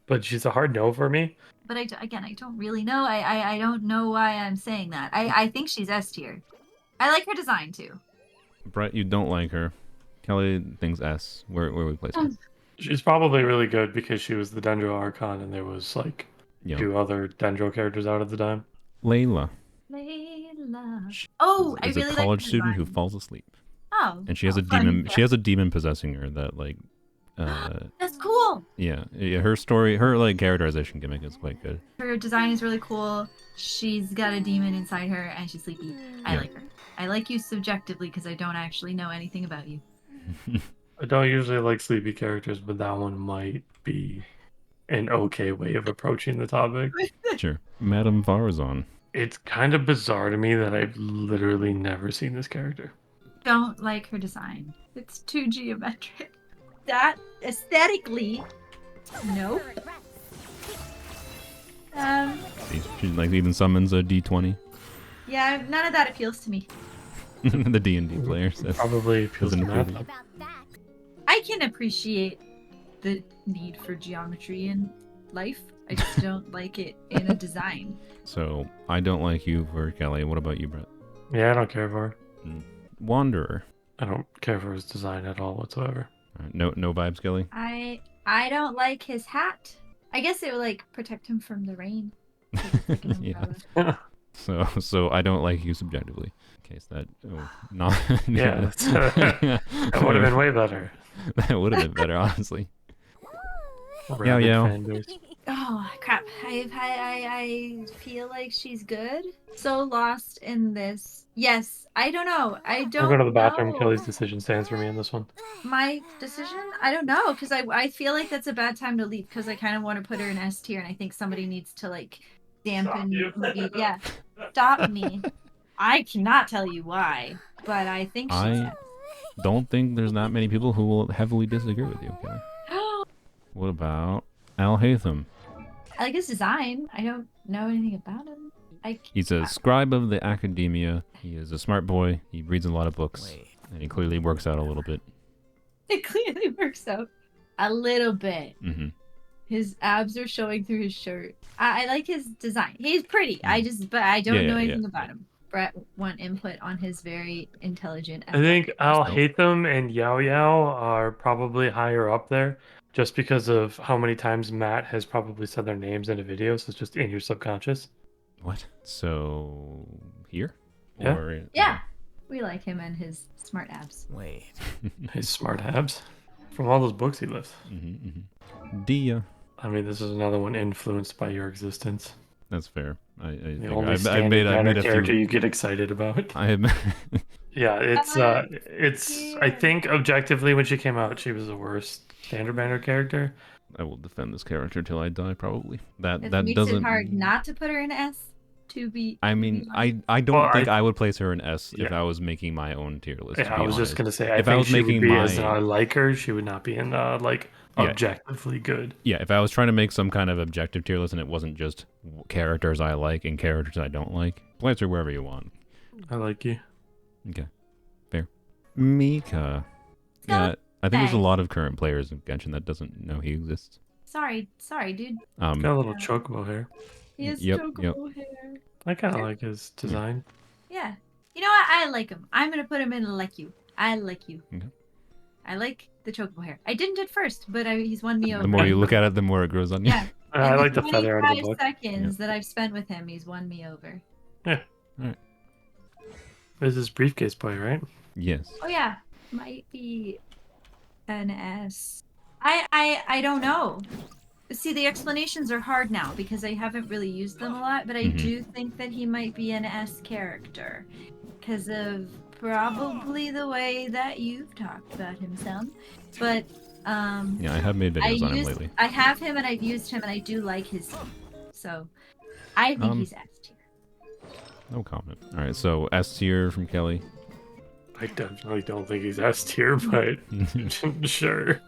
But she's a hard no for me. But I don't really know. I don't know why I'm saying that. I think she's S tier. I like her design too. Brett, you don't like her. Kelly thinks S. Where we place her? She's probably really good because she was the Dendro Archon and there was like Yeah. 2 other Dendro characters out at the time. Layla. Layla. Oh, I Is really a college like the student who design. falls asleep. Oh. And she has a fun demon. fact. She has a demon possessing her that like. That's cool. Yeah. Her story, her like characterization gimmick is quite good. Her design is really cool. She's got a demon inside her and she's sleepy. I Yeah. like her. I like you subjectively because I don't actually know anything about you. I don't usually like sleepy characters, but that one might be an okay way of approaching the topic. Sure. Madame Faruzan. It's kind of bizarre to me that I've literally never seen this character. Don't like her design. It's too geometric. That aesthetically, nope. She like even summons a D20. Yeah, none of that appeals to me. The D&D players. Probably feels doesn't math approve up. I can appreciate the need for geometry in life. I just don't like it in a design. So I don't like you for Kelly. What about you, Brett? Yeah, I don't care for her. Wanderer. I don't care for his design at all whatsoever. No vibes, Kelly. I don't like his hat. I guess it would like protect him from the rain. Like an Yeah. umbrella. So I don't like you subjectively. In case that not Yeah, that would have been way better. that would have been better, honestly. Rabid Yao. fanboys. Oh crap! I feel like she's good. So lost in this. Yes, I don't know. I don't. I'm going to the bathroom. know. Kelly's decision stands for me in this one. My decision? I don't know because I feel like that's a bad time to leave because I kind of want to put her in S tier and I think somebody needs to like dampen. Yeah, stop me. I cannot tell you why, but I think she's I don't think there's that many people who will heavily disagree with you, Kelly. What about Al Haytham? I like his design. I don't know anything about him. He's a scribe of the academia. He is a smart boy. He reads a lot of books. And he clearly works out a little bit. It clearly works out a little bit. Mm-hmm. His abs are showing through his shirt. I like his design. He's pretty. But I don't know anything about him. Brett want input on his very intelligent. I think Al Nope. Haytham and Yao Yao are probably higher up there just because of how many times Matt has probably said their names in a video, so it's just in your subconscious. What? So here? Yeah. Or, Yeah, we like him and his smart abs. His smart abs. From all those books he lifts. Dia. I mean, this is another one influenced by your existence. That's fair. I The only standing character few. you get excited about. I have. Yeah, it's. I think objectively, when she came out, she was the worst standard banner character. I will defend this character till I die, probably. That It makes doesn't. it hard not to put her in S. To be. I mean, I don't Well, think I would place her in S if Yeah. I was making my own tier list. Yeah, to be I was just honest. gonna say. I If think I was she making would be my, as I like her. She would not be in like Yeah. objectively good. Yeah, if I was trying to make some kind of objective tier list and it wasn't just characters I like and characters I don't like, place her wherever you want. I like you. Okay, fair. Mika. Yeah, I think there's a lot of current players in Genshin that doesn't know he exists. Sorry, dude. Got a little chocobo hair. He has Yep, chocobo hair. I kind of like his design. Yeah. You know what? I like him. I'm gonna put him in like you. I like you. Okay. I like the chocobo hair. I didn't at first, but he's won me over. The more you look at it, the more it grows on you. Yeah. I In like the feather out of the 25 book. seconds that I've spent with him, he's won me over. This is briefcase boy, right? Yes. Oh yeah, might be an S. I don't know. See, the explanations are hard now because I haven't really used them a lot, but I do think that he might be an S character because of probably the way that you've talked about him some. But Yeah, I have made videos on him lately. I have him and I've used him and I do like his theme. So I think he's S tier. No comment. All right, so S tier from Kelly. I definitely don't think he's S tier, but sure.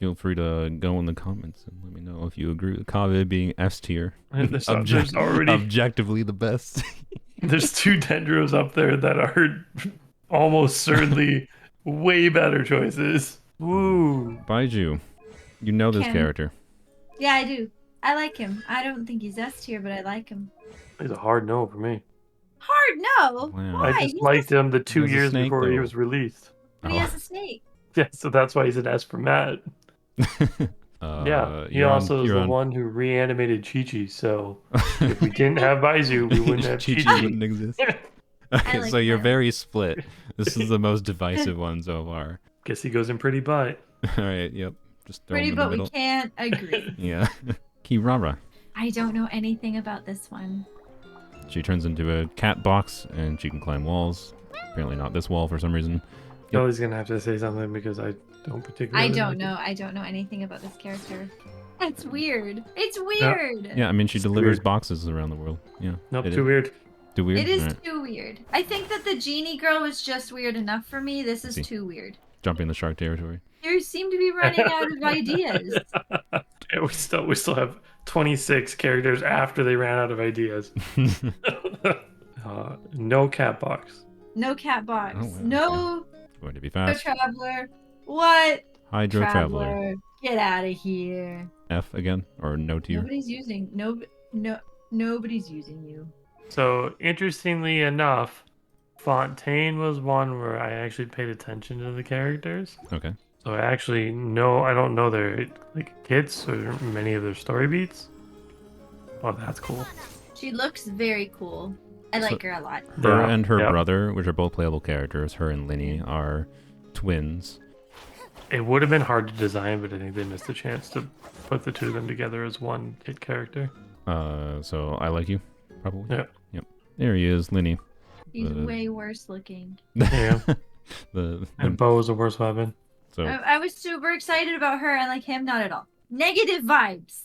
Feel free to go in the comments and let me know if you agree with Kaveh being S tier. There's already Objectively the best. there's 2 Dendros up there that are almost certainly way better choices. Woo! Baiju, you know this Ken. character. Yeah, I do. I like him. I don't think he's S tier, but I like him. He's a hard no for me. Hard no. Wow. Why? I just liked him the 2 He has a years snake, before he though. was released. But he Oh. has a snake. Yeah, so that's why he's an S for Matt. Yeah, he you're on. also is You're the on. one who reanimated Qiqi. So if we didn't have Baizu, we wouldn't have Qiqi Qiqi. wouldn't exist. Okay, like so you're that. very split. This is the most divisive one so far. Guess he goes in pretty butt. All right. Yep. Just throw Pretty, him in the but we middle. can't agree. Yeah. Kirara. I don't know anything about this one. She turns into a cat box and she can climb walls. Apparently not this wall for some reason. Kelly's gonna have to say something because I don't particularly. I don't like know. I don't know anything about this character. It's weird. It's weird. Yeah, I mean she It's delivers weird. boxes around the world. Yeah. it. Nope, it too is. weird. Too weird. It is Alright. too weird. I think that the genie girl was just weird enough for me. This is See. too weird. Jumping the shark territory. You seem to be running out of ideas. Yeah, we still have 26 characters after they ran out of ideas. No cat box. No cat box. Oh, wow, No Going to be Hydro fast. Traveler. What? Hydro Traveler. Get out of here. F again or no tier. Nobody's using nobody's using you. So interestingly enough, Fontaine was one where I actually paid attention to the characters. Okay. So I don't know their kits or many of their story beats. Oh, that's cool. She looks very cool. I like her a lot. Her Yeah, and her yeah. brother, which are both playable characters, her and Linny are twins. It would have been hard to design, but I think they missed a chance to put the two of them together as one kit character. So I like you, probably. Yep. Yep. There he is, Linny. He's way worse looking. Yeah. the And bow is the worst weapon. so I was super excited about her and like him, not at all. Negative vibes.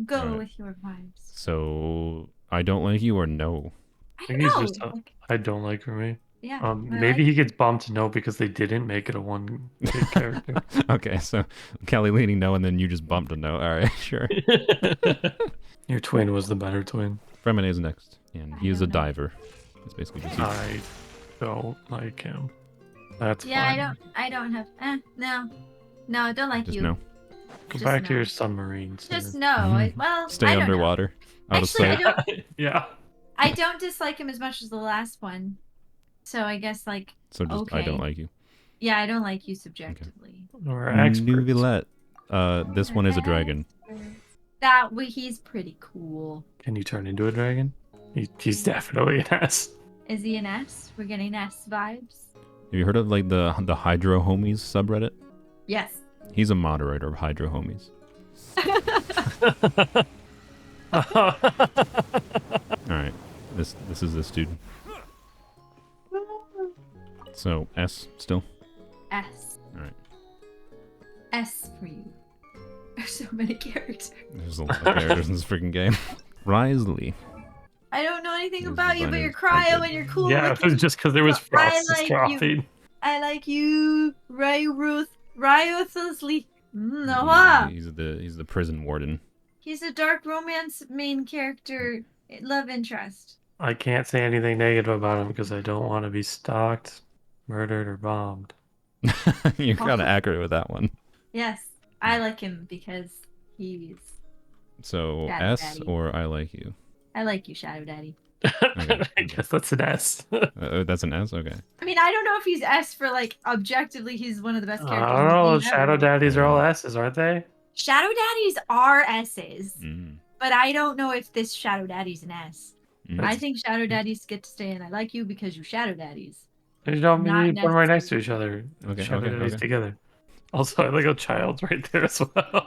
Go Alright. with your vibes. so I don't like you or no. I think don't he's know. just I don't like for me. Yeah. I Maybe like- he gets bumped to no because they didn't make it a one kit character. Okay, so Kelly leaning no, and then you just bumped a no. All right, sure. Your twin was the better twin. Fremene's next, and he I is a don't know. diver. It's basically just you. I don't like him. That's Yeah, fine. I don't have no. No, I don't like Just you. no. Go just back to no. your submarine. Just Sinner. no. Well, Stay I don't know. underwater, out of Actually, I sight. don't Yeah. I don't dislike him as much as the last one. So I guess like So just I don't okay. like you. yeah, I don't like you subjectively. Or experts. Nuvillette. This one is a dragon. He's pretty cool. Can you turn into a dragon? He's definitely an S. Is he an S? We're getting S vibes. Have you heard of like the Hydro Homies subreddit? Yes. He's a moderator of Hydro Homies. All right, this is this dude. So S still. S. All right. S for you. There's so many characters. There's a lot of characters in this freaking game. Risley. I don't know anything His about you, but design you're is quite cryo good. and you're cool. Yeah, it looking. was just because there was Well, I frost like you. dropping. I like you, Ryothlessly. No, He's the prison warden. he's a dark romance main character, love interest. I can't say anything negative about him because I don't want to be stalked, murdered, or bombed. You're kind of accurate with that one. Yes, I like him because he's. So Shadow S Daddy. or I like you. I like you, Shadow Daddy. I guess that's an S. That's an S. Okay. I mean, I don't know if he's S for like objectively, he's one of the best I characters. don't in the know. game Shadow ever. Daddies are all S's, aren't they? Shadow Daddies are S's, Mm. but I don't know if this Shadow Daddy's an S. Mm. I think Shadow Daddies get to stay in. I like you because you Shadow Daddies. You don't Not mean put them right next to necessary. each other. Okay, Shadow okay, Daddies okay. together. Also, I like a child's right there as well.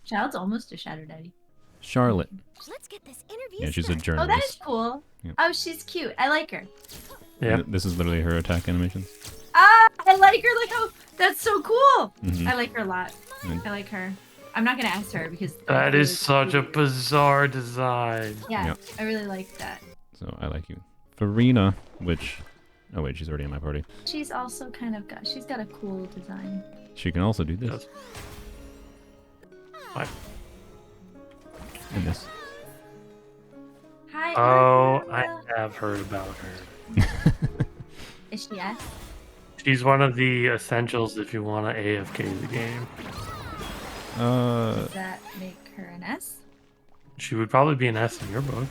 Child's almost a Shadow Daddy. Charlotte. Let's get this interview. Yeah, she's a started. journalist. Oh, that is cool. Yep. Oh, she's cute. I like her. Yeah. This is literally her attack animations. Ah, I like her. Like, oh, that's so cool. Mhm. I like her a lot. Mm. I like her. I'm not gonna ask her because I That feel is like such a she- bizarre design. Yeah, Yep. I really like that. So I like you. Farina, which... Oh wait, she's already in my party. She's also kind of got. She's got a cool design. She can also do this. Yes. Fine. And this. Hi. Oh, I Martha. have heard about her. Is she S? She's one of the essentials if you want to AFK the game. Does that make her an S? She would probably be an S in your book.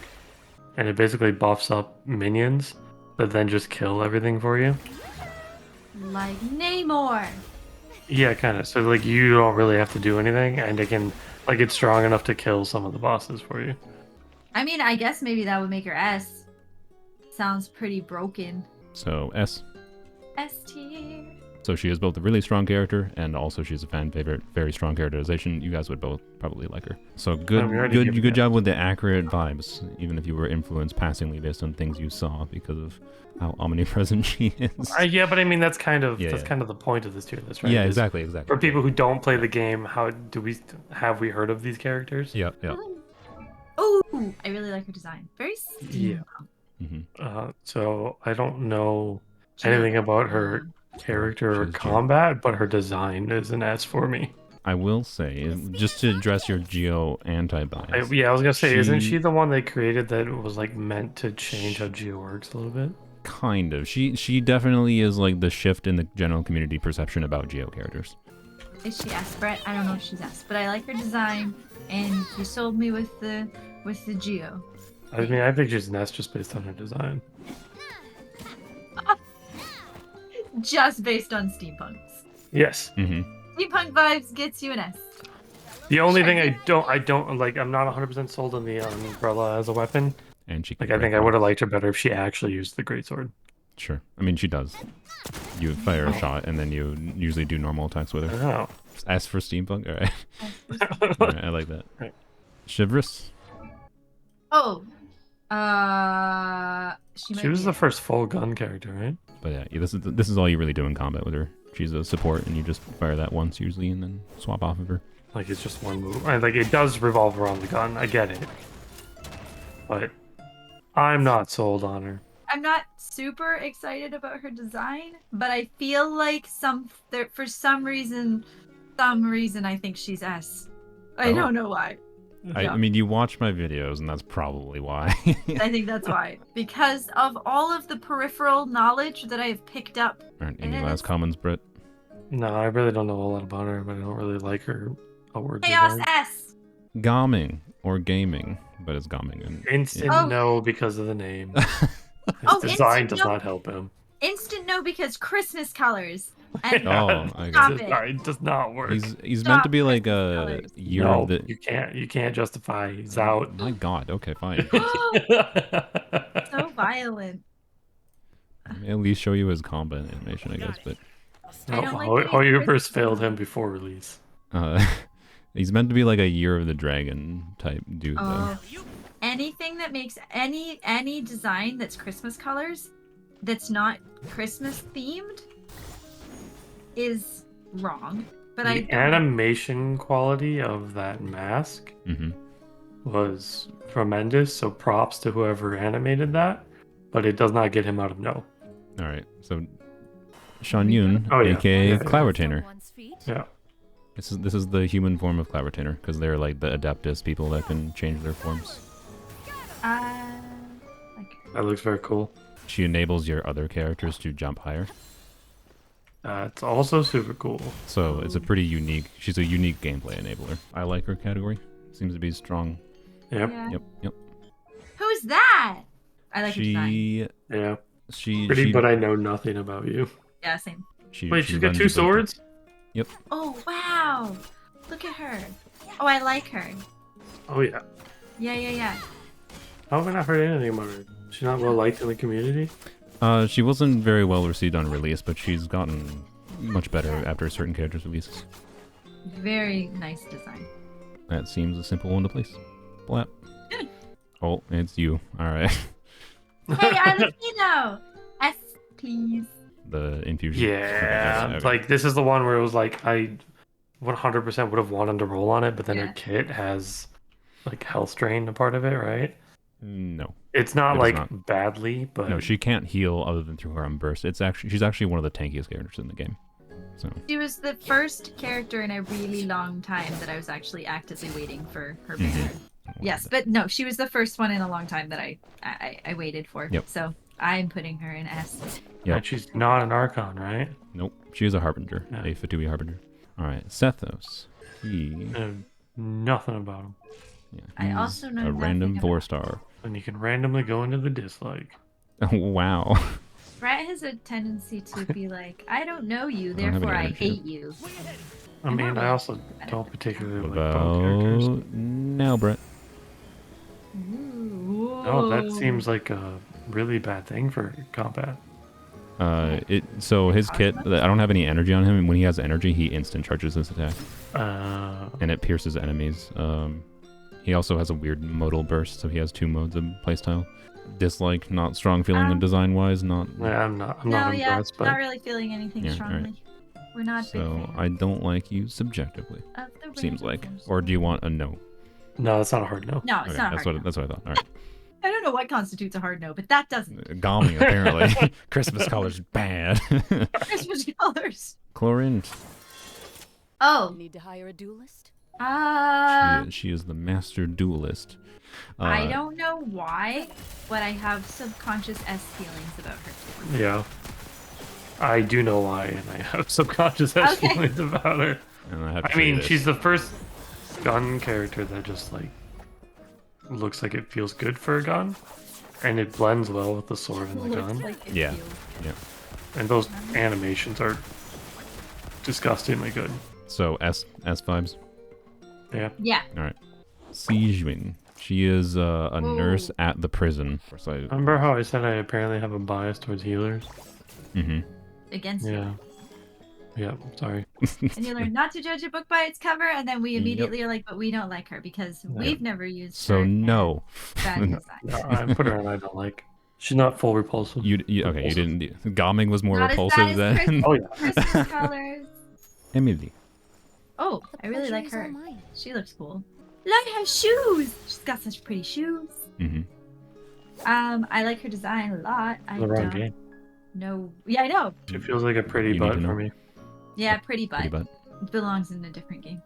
And it basically buffs up minions that then just kill everything for you. Like Namor. Yeah, kind of. So like you don't really have to do anything, and it can like it's strong enough to kill some of the bosses for you. I mean, I guess maybe that would make her S. Sounds pretty broken. So S. S tier. So she is both a really strong character and also she's a fan favorite, very strong characterization. You guys would both probably like her. So good job with the accurate vibes, even if you were influenced passingly based on things you saw because of how omnipresent she is. Yeah, but I mean that's kind of kind of the point of this tier list, right? Yeah, exactly. For people who don't play the game, how do we have we heard of these characters? Yeah. Oh, I really like her design. Very steampunk. Mm-hmm. So I don't know anything about her character or combat, but her design is an S for me. I will say, just to address your Geo anti-bias. I was gonna say, isn't she the one they created that was like meant to change how Geo works a little bit? Kind of. She definitely is like the shift in the general community perception about Geo characters. Is she S, Brett? I don't know if she's S, but I like her design, and you sold me with the Geo. I mean, I think she's an S just based on her design. Just based on steampunks. Yes. Mm-hmm. Steampunk vibes gets you an S. The only thing I don't like, I'm not 100% sold on the umbrella as a weapon. And she I think I would have liked her better if she actually used the greatsword. Sure. I mean, she does. You fire a shot and then you usually do normal attacks with her. Oh. S for steampunk. All right. All right, I like that. Right. Chivrous. Oh. She was the first full gun character, right? But yeah, this is all you really do in combat with her. She's a support, and you just fire that once usually, and then swap off of her. Like it's just one move. Like it does revolve around the gun. I get it, but I'm not sold on her. I'm not super excited about her design, but I feel like for some reason I think she's S. I don't know why. I mean, you watch my videos, and that's probably why. I think that's why. Because of all of the peripheral knowledge that I have picked up. Aren't any last comments, Britt? No, I really don't know a lot about her, but I don't really like her outward Chaos design. S! Gaming, or gaming, but it's gaming. And, Instant no because of the name. His design does not help him. Instant no because Christmas colors. And I stop guess it does not work. He's meant to be like a year of the... You can't justify. He's out. My God. Okay, fine. So violent. I may at least show you his combat animation, I guess, but... Hoyoverse failed him before release. He's meant to be like a Year of the Dragon type dude, though. Anything that makes any design that's Christmas colors, that's not Christmas themed, is wrong. But the animation quality of that mask was tremendous. So props to whoever animated that, but it does not get him out of no. All right, so Chongyun, aka Cloud Retainer. Yeah. This is the human form of Cloud Retainer because they're like the Adeptus people that can change their forms. That looks very cool. She enables your other characters to jump higher. It's also super cool. So it's a pretty unique. She's a unique gameplay enabler. I like her category. Seems to be strong. Yep. Yep. Who's that? I like her design. Yeah. She but I know nothing about you. Yeah, same. Wait, she's got two swords? Yep. Oh, wow. Look at her. Oh, I like her. Oh, yeah. Yeah. How have I not heard anything about her? She's not well liked in the community? She wasn't very well received on release, but she's gotten much better after certain characters' releases. Very nice design. That seems a simple one to place. Blap. Oh, it's you. Alright. Hey, Arlecchino! S, please. The infusion. Yeah, okay. like this is the one where it was like I 100% would have wanted to roll on it, but then her kit has like health drain a part of it, right? No. It's not badly, but no, she can't heal other than through her own burst. She's actually one of the tankiest characters in the game. So she was the first character in a really long time that I was actually actively waiting for her banner. Yes, but no, she was the first one in a long time that I waited for. Yep. So I'm putting her in S. Yeah, she's not an Archon, right? Nope, she is a Harbinger, a Fatui Harbinger. All right, Sethos. Nothing about him. Yeah, I also know a random 4-star. And you can randomly go into the dislike. Oh, wow. Brett has a tendency to be like, I don't know you, I don't have therefore any I energy. hate you. I mean, I also don't particularly like bow characters. About now, Brett. Ooh. No, that seems like a really bad thing for combat. So his kit, I don't have any energy on him, and when he has energy, he instant charges this attack. And it pierces enemies. He also has a weird modal burst, so he has 2 modes of playstyle. Dislike, not strong feeling design-wise, not... Yeah, I'm not impressed, but... not really feeling anything strongly. Right. We're not big So, fans I don't like you subjectively, of the seems like. Ravens. Or do you want a no? No, that's not a hard no. No, it's not that's hard. what I thought. All right. I don't know what constitutes a hard no, but that doesn't. Gami, apparently. Christmas colors bad. Christmas colors. Chlorine. Oh. Need to hire a duelist? She is the master duelist. I don't know why, but I have subconscious S feelings about her too. Yeah. I do know why, and I have subconscious feelings about her. And I mean, she's the first gun character that just, like, looks like it feels good for a gun. And it blends well with the sword and the gun. Like it Yeah. feels. Yeah. And those animations are disgustingly good. So, S vibes? Yeah. Yeah. Alright. Xijun. She is a nurse at the prison. Remember how I said I apparently have a bias towards healers? Mm-hmm. Against you. Yeah. Yeah, sorry. And you learn not to judge a book by its cover, and then we immediately are like, but we don't like her because we've never used So her. no. Bad design. No, I put her on I don't like. She's not full repulsive. Okay, you didn't. Gaming was more Not as repulsive bad as than. Oh yeah. Christmas colors. Emily. Oh, I really like Pleasure is her. all mine. She looks cool. Look at her shoes. She's got such pretty shoes. Mm-hmm. I like her design a lot. I The wrong don't game. know. Yeah, I know. She feels like a pretty You need butt to know. for me. Yeah, pretty butt. Pretty butt. It belongs in a different game.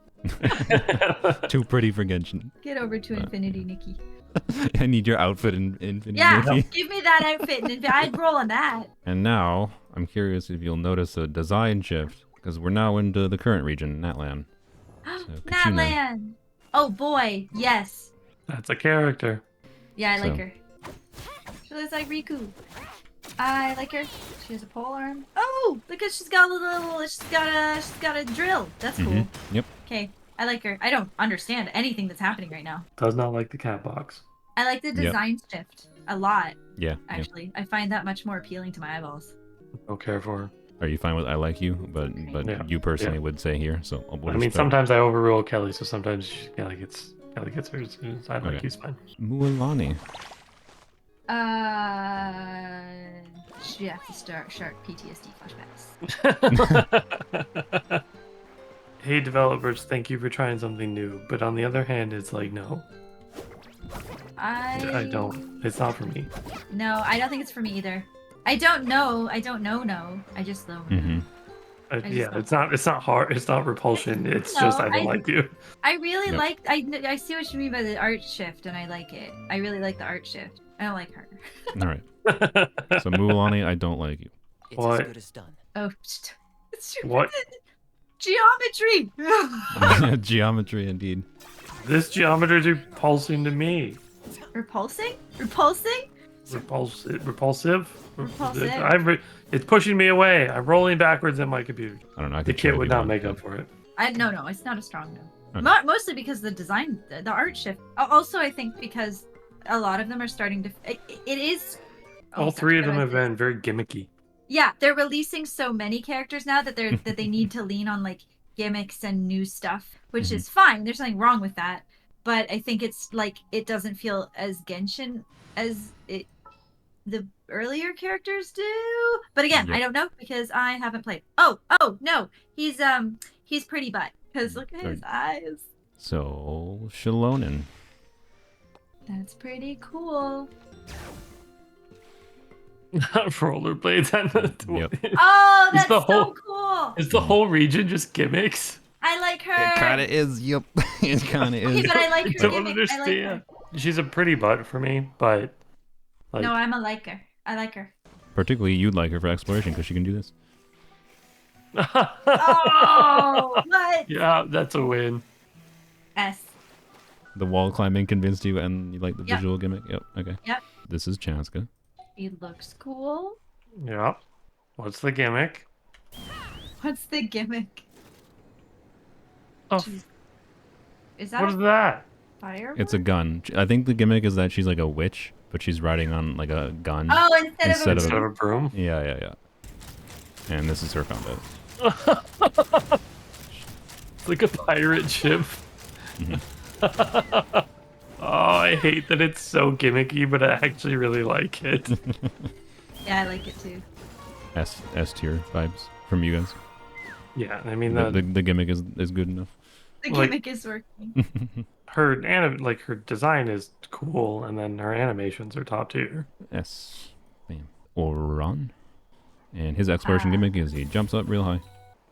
Too pretty for Genshin. Get over to Infinity, Nikki. I need your outfit in Infinity. Yeah, Nikki. give me that outfit, and I'd roll on that. And now, I'm curious if you'll notice a design shift, because we're now into the current region, Natlan. Kachina. Natlan. Oh boy, yes. That's a character. Yeah, I like So. her. She looks like Riku. I like her. She has a pole arm. Oh, look at she's got a little. She's got a drill. That's cool. Mm-hmm. Yep. Okay, I like her. I don't understand anything that's happening right now. Does not like the cat box. I like the design shift a lot. Yeah. Actually, I find that much more appealing to my eyeballs. Don't care for her. Are you fine with I like you? But Yeah. you personally would say here, so we'll I mean, just, sometimes I overrule Kelly, so sometimes Kelly gets hers. I like Okay. he's fine. Mualani. She has to start sharp PTSD flashbacks. Hey developers, thank you for trying something new. But on the other hand, it's like no, I don't. It's not for me. No, I don't think it's for me either. I don't know. No. I just don't. Mm-hmm. Yeah, it's not hard. It's not repulsion. It's just I don't like you. I really Yep. like. I see what you mean by the art shift, and I like it. I really like the art shift. I don't like her. All right. So Mualani, I don't like you. It's What? as good as done. Oh, it's What? Geometry. Geometry, indeed. This geometry is repulsing to me. Repulsive. Repulsive. Repulsive. It's pushing me away. I'm rolling backwards in my computer. I don't know. I The could try kit to would be not one, make but- up for it. No, it's not a strong no. Okay. Mostly because the design, the art shift. Also, I think because a lot of them are starting to. It is. All three of them have been. been very gimmicky. Yeah, they're releasing so many characters now that they need to lean on like gimmicks and new stuff, which is fine. There's nothing wrong with that. But I think it's like it doesn't feel as Genshin as the earlier characters do. But again, Yep. I don't know because I haven't played. Oh no, he's pretty butt because look at his eyes. So Shalonen. That's pretty cool. Rollerblades and Yep. Oh, that's the so whole- cool. Is the whole region just gimmicks? I like her. It kind of is. Yep. It kind of Okay, is. but I like her. Don't gimmick. understand. I like her. She's a pretty butt for me, but like, No, I'm a liker. I like her. Particularly, you'd like her for exploration because she can do this. Oh, what? yeah, that's a win. S. The wall climbing convinced you, and you like the Yep. visual gimmick. Yep. Okay. Yep. This is Chaska. He looks cool. Yeah. What's the gimmick? What's the gimmick? Oh, Jeez. Is that what is a that? fire? It's a gun. I think the gimmick is that she's like a witch, but she's riding on like a gun. Oh, instead of a Instead of Instead of a broom? Yeah, yeah, yeah. And this is her combat. It's like a pirate ship. Mhm. Oh, I hate that it's so gimmicky, but I actually really like it. Yeah, I like it too. S tier vibes from you guys. Yeah, I mean The gimmick is good enough. The Like- gimmick is working. her her design is cool, and then her animations are top tier. S. Bam. Oran. And his exploration gimmick is he jumps up real high.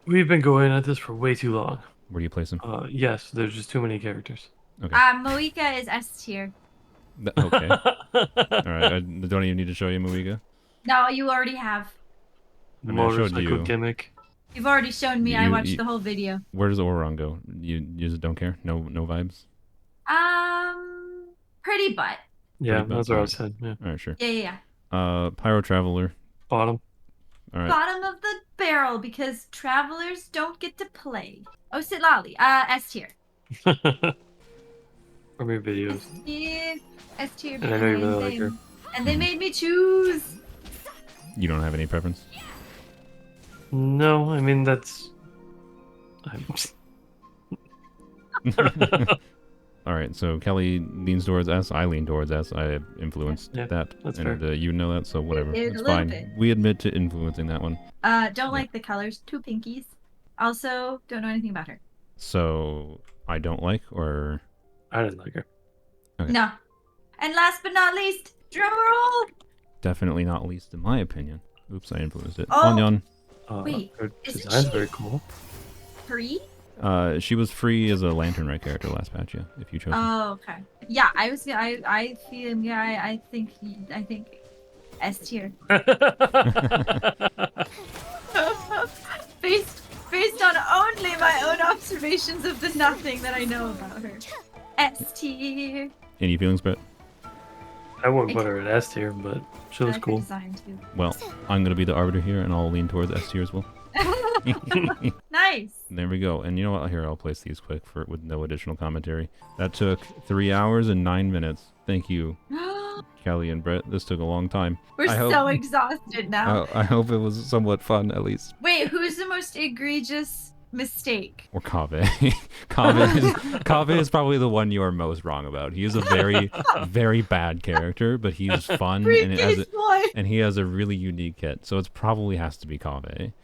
We've been going at this for way too long. Where do you place him? Yes, there's just too many characters. Okay. Moika is S tier. Okay. Alright, I don't even need to show you Muiga. No, you already have. I mean, I showed Motorcycle you. gimmick. You've already shown me. I You- watched you- the whole video. Where does Oran go? You just don't care? No vibes? Pretty butt. Yeah, Pretty that's what I bad. said. Yeah. Alright, sure. Yeah, yeah. Pyro Traveler. Bottom. Alright. Bottom of the barrel because travelers don't get to play. Oh, Sitlali. S tier. From your videos. Yeah, S tier. And I know you really like behind her. them. And they made me choose. You don't have any preference? No, I mean that's. I'm... Alright, so Kelly leans towards S, I lean towards S. I influenced Yeah, that. that's and fair. you know that, so whatever. did It's a little fine. bit. We admit to influencing that one. Don't like the colors. Two pinkies. Also, don't know anything about her. So, I don't like, or... I didn't like her. Okay. No. And last but not least, drum roll. Definitely not least in my opinion. Oops, I influenced it. Oh. Onyon. Wait, Her isn't design's she- very cool. Free? She was free as a Lantern Red character last patch, yeah, if you chose her. Oh, okay. Yeah, I feel. Yeah, I think S tier. based on only my own observations of the nothing that I know about her. S tier. Any feelings, Brett? I wouldn't put her at S tier, but she I looks like her cool. design too. Well, I'm gonna be the arbiter here, and I'll lean towards S tier as well. Nice. There we go. And you know what? Here, I'll place these quick with no additional commentary. That took 3 hours and 9 minutes. Thank you, Kelly and Brett. This took a long time. We're I hope- so exhausted now. I hope it was somewhat fun, at least. Wait, who's the most egregious mistake? Or Kaveh. Kaveh is probably the one you are most wrong about. He is a very, very bad character, but he's fun and Briefcase boy. he has a really unique kit. So it probably has to be Kaveh.